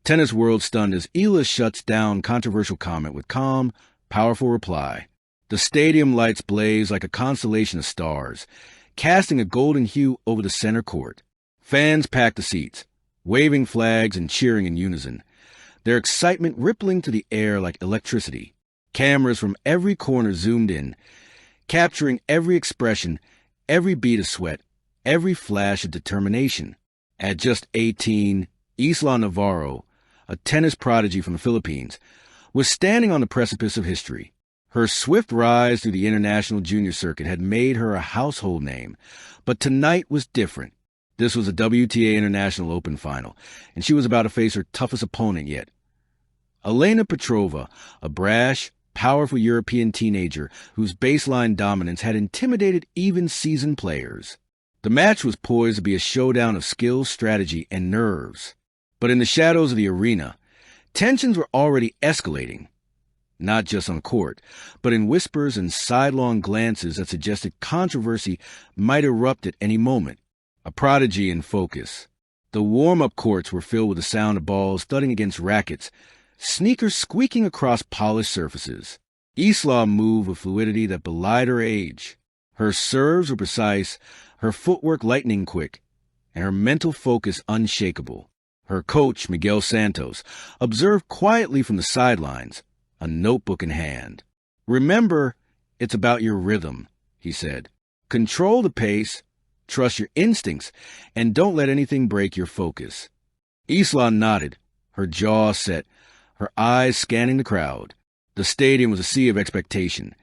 Tennis world stunned as Eala shuts down controversial comment with calm, powerful reply. The stadium lights blaze like a constellation of stars, casting a golden hue over the center court. Fans pack the seats, waving flags and cheering in unison, their excitement rippling through the air like electricity. Cameras from every corner zoomed in, capturing every expression, every bead of sweat, every flash of determination. At just 18, Eala Navarro, a tennis prodigy from the Philippines, was standing on the precipice of history. Her swift rise through the international junior circuit had made her a household name, but tonight was different. This was a WTA International Open final, and she was about to face her toughest opponent yet. Elena Petrova, a brash, powerful European teenager whose baseline dominance had intimidated even seasoned players. The match was poised to be a showdown of skill, strategy, and nerves. But in the shadows of the arena, tensions were already escalating. Not just on court, but in whispers and sidelong glances that suggested controversy might erupt at any moment. A prodigy in focus. The warm-up courts were filled with the sound of balls thudding against rackets, sneakers squeaking across polished surfaces. Eala moved with fluidity that belied her age. Her serves were precise, her footwork lightning quick, and her mental focus unshakable. Her coach, Miguel Santos, observed quietly from the sidelines, a notebook in hand. "Remember, it's about your rhythm," he said. "Control the pace, trust your instincts, and don't let anything break your focus." Eala nodded, her jaw set, her eyes scanning the crowd. The stadium was a sea of expectation.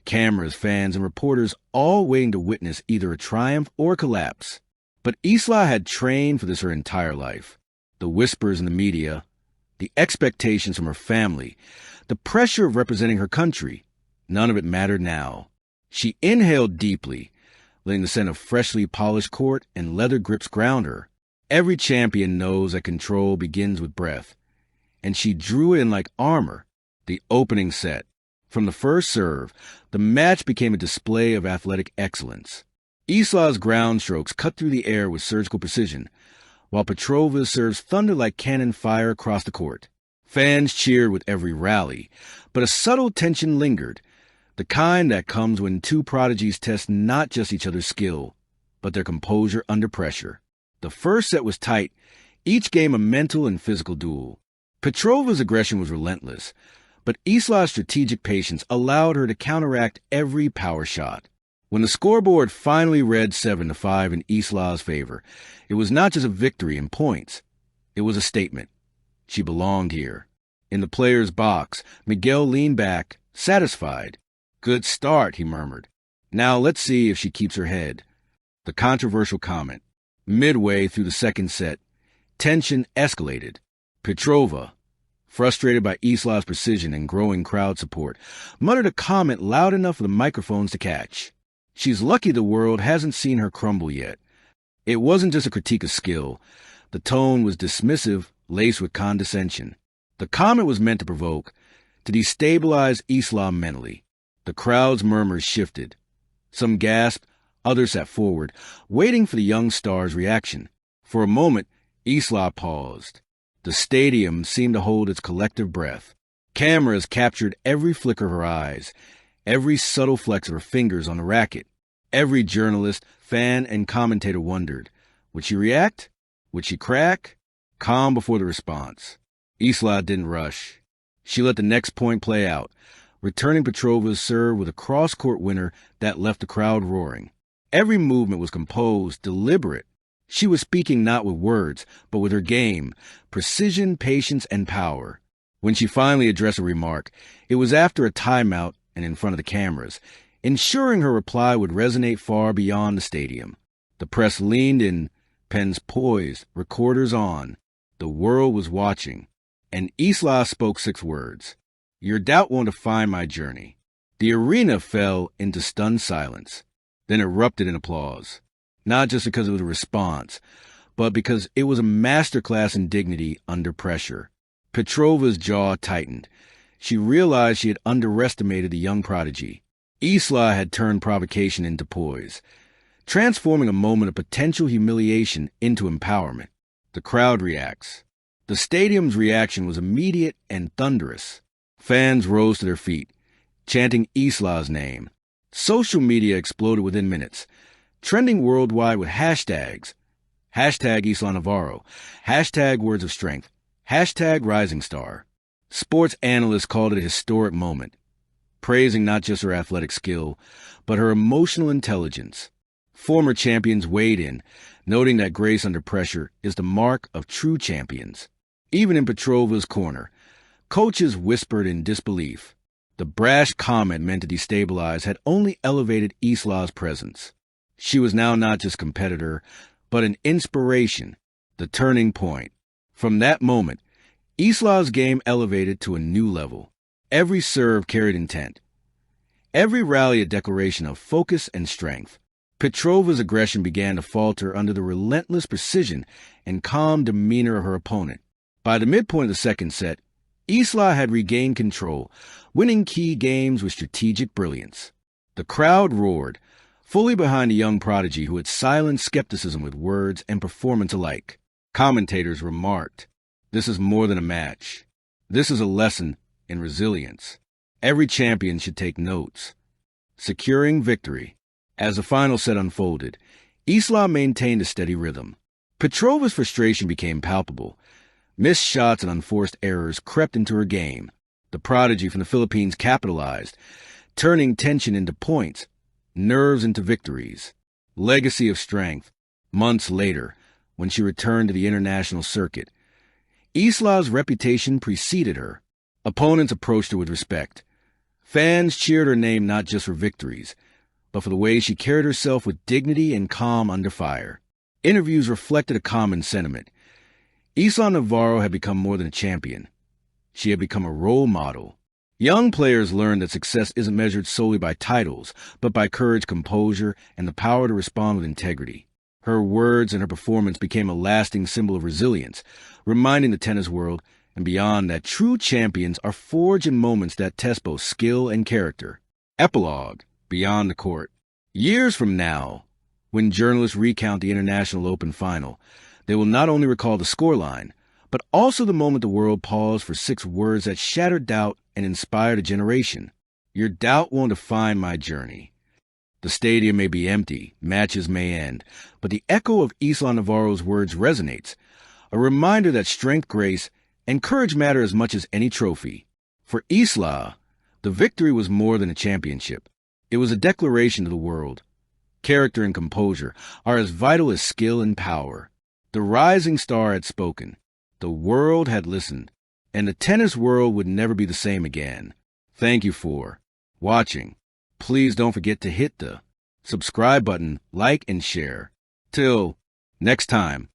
Cameras, fans, and reporters all waiting to witness either a triumph or a collapse. But Eala had trained for this her entire life. The whispers in the media, the expectations from her family, the pressure of representing her country, none of it mattered now. She inhaled deeply, letting the scent of freshly polished court and leather grips ground her. Every champion knows that control begins with breath, and she drew it in like armor. The opening set. From the first serve, the match became a display of athletic excellence. Eala's ground strokes cut through the air with surgical precision, while Petrova's serves thundered like cannon fire across the court. Fans cheered with every rally, but a subtle tension lingered, the kind that comes when two prodigies test not just each other's skill, but their composure under pressure. The first set was tight, each game a mental and physical duel. Petrova's aggression was relentless, but Eala's strategic patience allowed her to counteract every power shot. When the scoreboard finally read 7-5 in Eala's favor, it was not just a victory in points. It was a statement. She belonged here. In the player's box, Miguel leaned back, satisfied. "Good start," he murmured. "Now let's see if she keeps her head." The controversial comment. Midway through the second set, tension escalated. Petrova, frustrated by Eala's precision and growing crowd support, muttered a comment loud enough for the microphones to catch. She's lucky the world hasn't seen her crumble yet. It wasn't just a critique of skill. The tone was dismissive, laced with condescension. The comment was meant to provoke, to destabilize Eala mentally. The crowd's murmurs shifted. Some gasped, others sat forward, waiting for the young star's reaction. For a moment, Eala paused. The stadium seemed to hold its collective breath. Cameras captured every flicker of her eyes, every subtle flex of her fingers on the racket. Every journalist, fan, and commentator wondered, would she react? Would she crack? Calm before the response. Eala didn't rush. She let the next point play out, returning Petrova's serve with a cross-court winner that left the crowd roaring. Every movement was composed, deliberate. She was speaking not with words, but with her game, precision, patience, and power. When she finally addressed a remark, it was after a timeout and in front of the cameras, ensuring her reply would resonate far beyond the stadium. The press leaned in, pens poised, recorders on. The world was watching, and Eala spoke 6 words. "Your doubt won't define my journey." The arena fell into stunned silence, then erupted in applause. Not just because it was a response, but because it was a masterclass in dignity under pressure. Petrova's jaw tightened. She realized she had underestimated the young prodigy. Eala had turned provocation into poise, transforming a moment of potential humiliation into empowerment. The crowd reacts. The stadium's reaction was immediate and thunderous. Fans rose to their feet, chanting Eala's name. Social media exploded within minutes, trending worldwide with hashtags. Hashtag Eala Navarro. Hashtag Words of Strength. Hashtag Rising Star. Sports analysts called it a historic moment, praising not just her athletic skill, but her emotional intelligence. Former champions weighed in, noting that grace under pressure is the mark of true champions. Even in Petrova's corner, coaches whispered in disbelief. The brash comment meant to destabilize had only elevated Eala's presence. She was now not just a competitor, but an inspiration, the turning point. From that moment, Eala's game elevated to a new level. Every serve carried intent. Every rally a declaration of focus and strength. Petrova's aggression began to falter under the relentless precision and calm demeanor of her opponent. By the midpoint of the second set, Eala had regained control, winning key games with strategic brilliance. The crowd roared, fully behind the young prodigy who had silenced skepticism with words and performance alike. Commentators remarked, "This is more than a match. This is a lesson in resilience. Every champion should take notes." Securing victory. As the final set unfolded, Eala maintained a steady rhythm. Petrova's frustration became palpable. Missed shots and unforced errors crept into her game. The prodigy from the Philippines capitalized, turning tension into points, nerves into victories. Legacy of strength. Months later, when she returned to the international circuit, Eala's reputation preceded her. Opponents approached her with respect. Fans cheered her name not just for victories, but for the way she carried herself with dignity and calm under fire. Interviews reflected a common sentiment. Eala Navarro had become more than a champion. She had become a role model. Young players learned that success isn't measured solely by titles, but by courage, composure, and the power to respond with integrity. Her words and her performance became a lasting symbol of resilience, reminding the tennis world and beyond that true champions are forged in moments that test both skill and character. Epilogue. Beyond the court. Years from now, when journalists recount the International Open final, they will not only recall the scoreline, but also the moment the world paused for 6 words that shattered doubt and inspired a generation. Your doubt won't define my journey. The stadium may be empty, matches may end, but the echo of Eala Navarro's words resonates, a reminder that strength, grace, and courage matter as much as any trophy. For Eala, the victory was more than a championship. It was a declaration to the world. Character and composure are as vital as skill and power. The rising star had spoken. The world had listened. And the tennis world would never be the same again. Thank you for watching. Please don't forget to hit the subscribe button, like, and share. Till next time.